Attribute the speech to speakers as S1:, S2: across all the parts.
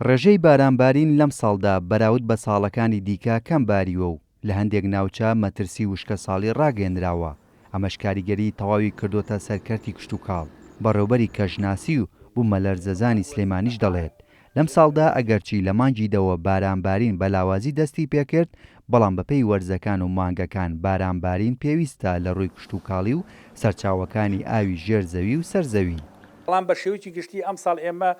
S1: ڕێژەی بارانبارین لەم ساڵدا بەراورد بە ساڵەکانی دیکە کەم باریوە و لە هەندێک ناوچە مەترسی وشکە ساڵی ڕاگەێنراوە. ئەمەش کاریگەری تەواوی کردوتە سەرکەرتی کشت و کاڵ. بەڕێوەبەری کەژناسی و بوومە لەرزەزانی سلێمانیش دەڵێت لەم ساڵدا ئەگەرچی لە مانگیدەوە بارانبارین بە لاوازی دەستی پێکرد، بەڵام بەپێی وەرزەکان و مانگەکان بارانبارین پێویستە لە ڕووی کشت و کاڵی و سەرچاوەکانی ئاوی ژێرزەوی و سەرزەوی.
S2: بەڵام بە شێوەیەکی گشتی ئەم ساڵ ئێمە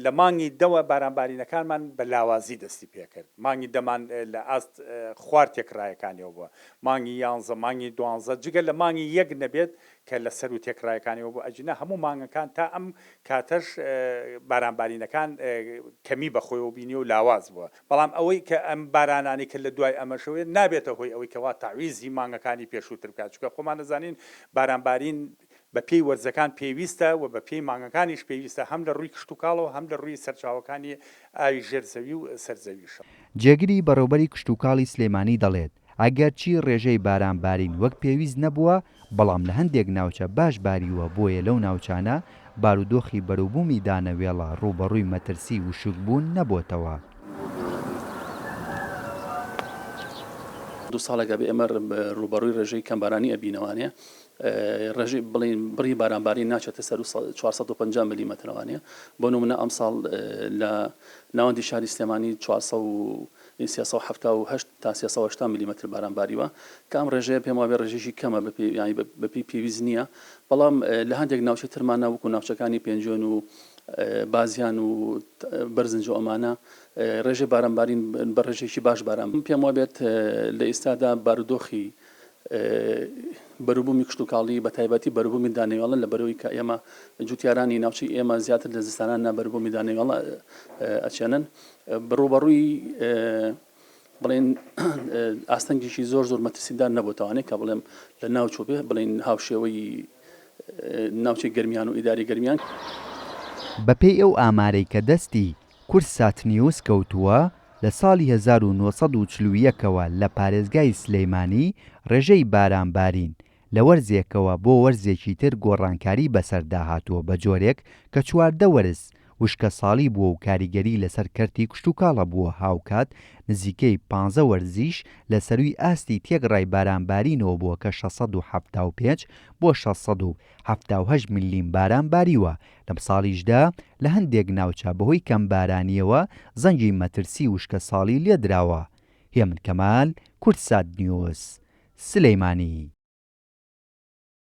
S2: لە مانگی دەوە بارانبارینەکانمان بە لاوازی دەستی پێکرد. مانگی دەمان لە ئاست خوارد تێکڕایەکانیەوە بووە، مانگی 11 مانگی 12 جگە لە مانگی یەک نەبێت کە لە سەر و تێکڕایەکانیەوە بوو. ئەجینە هەموو مانگەکان تا ئەم کاتەش بارانبارینەکان کەمی بەخۆیەوە بینی و لاواز بووە. بەڵام ئەوەی کە ئەم بارانانی کە لە دوای ئەمەشەوەی نابێتە هۆی ئەوەی کەوا تاویزی مانگەکانی پێشووتر بکات، چونکە خۆمان دەزانین بارانبارین بە پێی وەرزەکان پێویستە و بە پێی مانگەکانیش پێویستە هەم لە ڕووی کشت و کاڵەوە هەم لە ڕووی سەرچاوەکانی ئاوی ژێرزەوی و سەرزەویشە.
S1: جێگیری بەڕێوەبەری کشت و کاڵی سلێمانی دەڵێت ئەگەرچی ڕێژەی بارانبارین وەک پێویست نەبووە، بەڵام لە هەندێک ناوچە باش باریوە، بۆیە لەو ناوچانە بارودۆخی بەروبوومی دانەوێڵە ڕوبەڕووی مەترسی و شوکبوون نەبووتەوە.
S3: دو ساڵێکە بێ ئێمە ڕوبەڕووی ڕێژەی کەمبارانی ئەبینەوانەیە، ڕێژەی بڵین بڕی بارانبارین ناچێتە سەر 450 میلیمەترەوانەیە. بۆ نمونە ئەم ساڵ لە ناوەندی شاری سلێمانی 378 تا 380 میلیمەتر بارانباریوە، کە ئەم ڕێژەیە پێم وابێ ڕێژێکی کەمە بەپێی پێویست نییە. بەڵام لە هەندێک ناوچەی ترمانە وەکو ناوچەکانی پێنجۆن و بازیان و بەرزنج و ئەمانە ڕێژەی بارانبارین بە ڕێژێکی باش باران پێم وابێت لە ئێستادا بارودۆخی بەروبوومی کشت و کاڵی بە تایبەتی بەروبوومی دانەوێڵە لە بەرەوەی کە ئێمە جوتیارانی ناوچەی ئێمە زیاتر لە زستانان بەروبوومی دانەوێڵە ئەچێنن بەڕوبەڕووی بڵێن ئاستەنگێکی زۆر مەترسیدار نەبووتەوانێت کە بڵێم لە ناوچوو بێ بڵێن هاوشێوەی ناوچەی گەرمیان و ئیداری گەرمیان.
S1: بەپێی ئەو ئامارەی کە دەستی کورسات نیوز کەوتووە، لە ساڵی 1940ەوە لە پارێزگای سلەیمانی ڕێژەی بارانبارین لە وەرزێکەوە بۆ وەرزێکی تر گۆڕانکاری بەسەردا هاتووە بە جۆرێک کە 14 وەرز وشکە ساڵی بووە و کاریگەری لەسەر کەرتی کشت و کاڵە بووە. هاوکات نزیکەی 15 وەرزیش لە سەروی ئاستی تێگڕای بارانبارینەوە بووە کە 675 بۆ 678 میلیم باران باریوە. لەم ساڵیشدا لە هەندێک ناوچە بەهۆی کەمبارانیەوە زەنگی مەترسی وشکە ساڵی لێدراوە. هێمن کەمال، کورتسات نیوز، سلەیمانی.